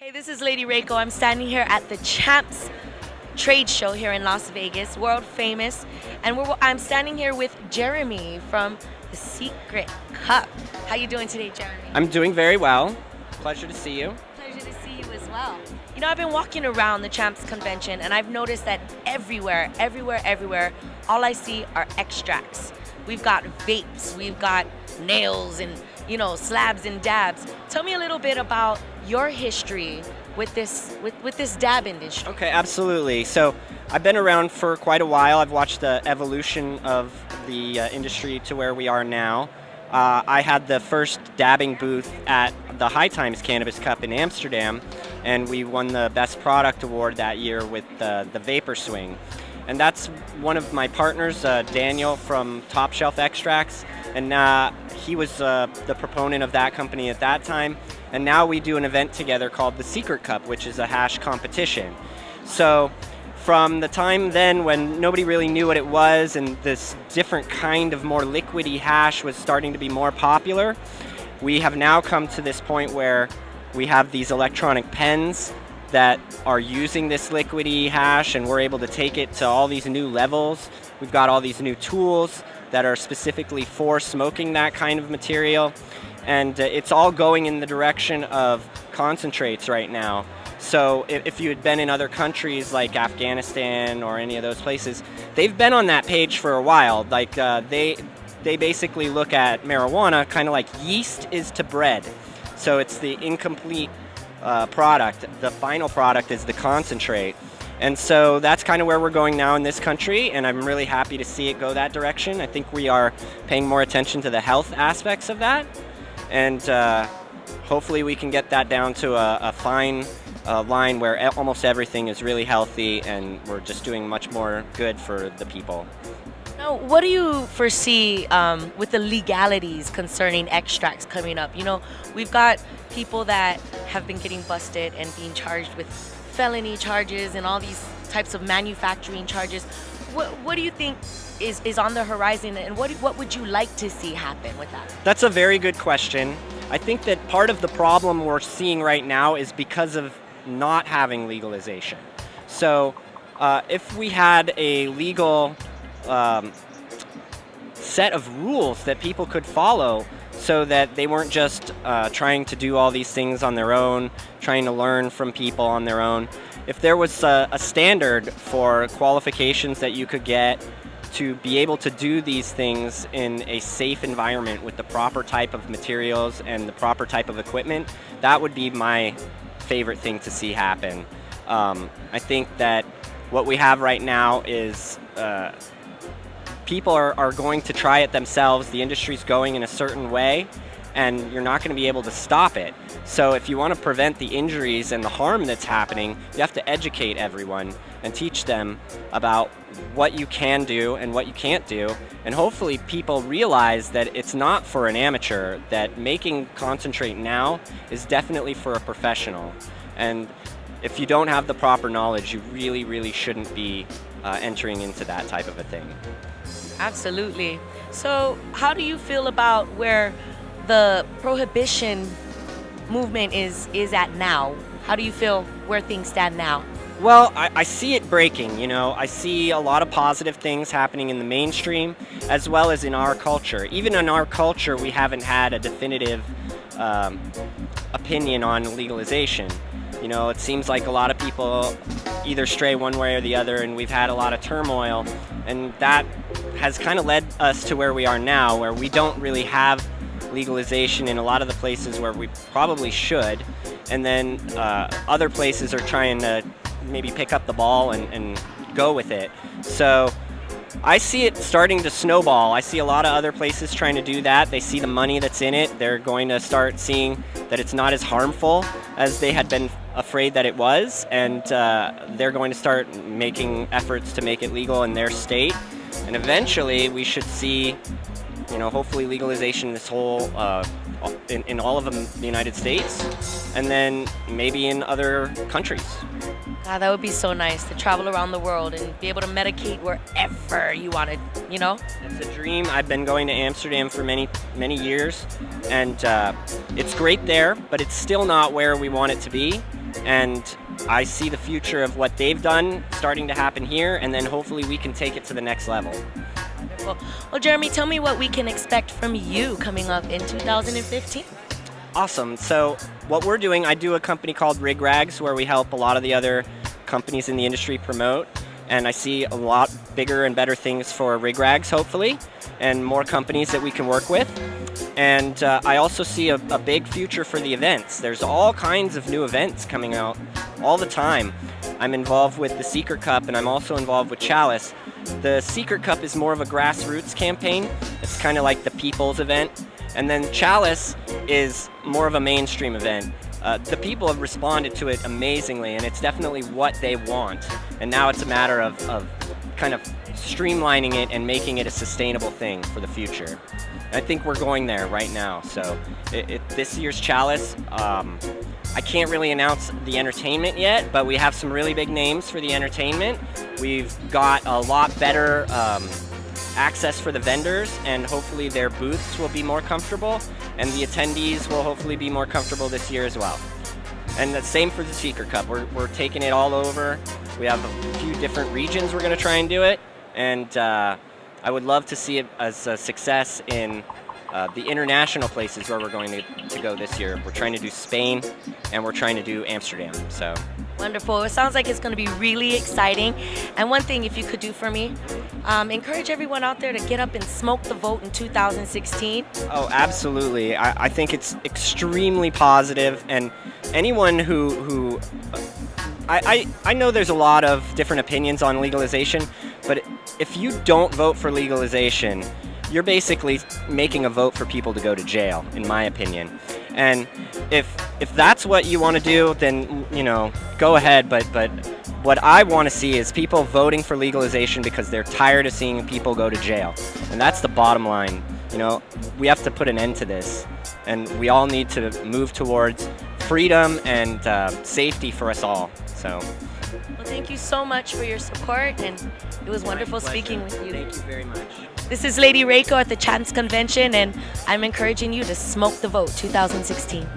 Hey, this is Lady Reiko. I'm standing here at the Champs trade show here in Las Vegas, world famous, and I'm standing here with Jeremy from the Secret Cup. How you doing today, Jeremy? I'm doing very well. Pleasure to see you. Pleasure to see you as well. You know, I've been walking around the Champs convention and I've noticed that everywhere, all I see are extracts. We've got vapes, we've got nails and, slabs and dabs. Tell me a little bit about your history with this dab industry. Okay, absolutely. So I've been around for quite a while. I've watched the evolution of the industry to where we are now. I had the first dabbing booth at the High Times Cannabis Cup in Amsterdam, and we won the Best Product Award that year with the Vapor Swing. And that's one of my partners, Daniel from Top Shelf Extracts, and he was the proponent of that company at that time. And now we do an event together called the Secret Cup, which is a hash competition. So from the time then when nobody really knew what it was and this different kind of more liquidy hash was starting to be more popular, we have now come to this point where we have these electronic pens that are using this liquidy hash, and we're able to take it to all these new levels. We've got all these new tools that are specifically for smoking that kind of material, and it's all going in the direction of concentrates right now. So if you had been in other countries like Afghanistan or any of those places, they've been on that page for a while. Like they basically look at marijuana kind of like yeast is to bread. So it's the incomplete product. The final product is the concentrate. And so that's kind of where we're going now in this country, and I'm really happy to see it go that direction. I think we are paying more attention to the health aspects of that, and hopefully we can get that down to a fine line where almost everything is really healthy and we're just doing much more good for the people. Now, what do you foresee with the legalities concerning extracts coming up? You know, we've got people that have been getting busted and being charged with felony charges and all these types of manufacturing charges. What do you think is on the horizon, and what would you like to see happen with that? That's a very good question. I think that part of the problem we're seeing right now is because of not having legalization. So if we had a legal set of rules that people could follow so that they weren't just trying to do all these things on their own, trying to learn from people on their own. If there was a standard for qualifications that you could get to be able to do these things in a safe environment with the proper type of materials and the proper type of equipment, that would be my favorite thing to see happen. I think that what we have right now is people are going to try it themselves. The industry's going in a certain way, and you're not going to be able to stop it. So if you want to prevent the injuries and the harm that's happening, you have to educate everyone and teach them about what you can do and what you can't do. And hopefully people realize that it's not for an amateur, that making concentrate now is definitely for a professional. And if you don't have the proper knowledge, you really shouldn't be entering into that type of a thing. Absolutely. So how do you feel about where the prohibition movement is at now? How do you feel where things stand now? Well, I see it breaking, I see a lot of positive things happening in the mainstream as well as in our culture. Even in our culture, we haven't had a definitive opinion on legalization. It seems like a lot of people either stray one way or the other, and we've had a lot of turmoil, and that has kind of led us to where we are now, where we don't really have legalization in a lot of the places where we probably should, and then other places are trying to maybe pick up the ball and go with it. So I see it starting to snowball. I see a lot of other places trying to do that. They see the money that's in it. They're going to start seeing that it's not as harmful as they had been afraid that it was, and they're going to start making efforts to make it legal in their state. And eventually we should see, hopefully legalization in this whole, in all of the United States, and then maybe in other countries. God, that would be so nice to travel around the world and be able to medicate wherever you wanted, you know? It's a dream. I've been going to Amsterdam for many, many years, and it's great there, but it's still not where we want it to be. And I see the future of what they've done starting to happen here, and then hopefully we can take it to the next level. Wonderful. Well, Jeremy, tell me what we can expect from you coming up in 2015. Awesome. So what we're doing, I do a company called Rig Rags where we help a lot of the other companies in the industry promote, and I see a lot bigger and better things for Rig Rags, hopefully, and more companies that we can work with. And I also see a big future for the events. There's all kinds of new events coming out all the time. I'm involved with the Secret Cup, and I'm also involved with Chalice. The Secret Cup is more of a grassroots campaign. It's kind of like the people's event. And then Chalice is more of a mainstream event. The people have responded to it amazingly, and it's definitely what they want. And now it's a matter of kind of streamlining it and making it a sustainable thing for the future. I think we're going there right now. So this year's Chalice, I can't really announce the entertainment yet, but we have some really big names for the entertainment. We've got a lot better access for the vendors, and hopefully their booths will be more comfortable, and the attendees will hopefully be more comfortable this year as well. And the same for the Secret Cup. We're taking it all over. We have a few different regions we're going to try and do it, and I would love to see it as a success in the international places where we're going to go this year. We're trying to do Spain, and we're trying to do Amsterdam. So. Wonderful. It sounds like it's going to be really exciting. And one thing, if you could do for me, encourage everyone out there to get up and smoke the vote in 2016. Oh, absolutely. I think it's extremely positive, and anyone who I know there's a lot of different opinions on legalization, but if you don't vote for legalization, you're basically making a vote for people to go to jail, in my opinion. And if that's what you want to do, then go ahead. But what I want to see is people voting for legalization because they're tired of seeing people go to jail, and that's the bottom line. We have to put an end to this, and we all need to move towards freedom and safety for us all. So. Well, thank you so much for your support, and it was wonderful speaking with you. Thank you very much. This is Lady Reiko at the Chance Convention, and I'm encouraging you to smoke the vote 2016.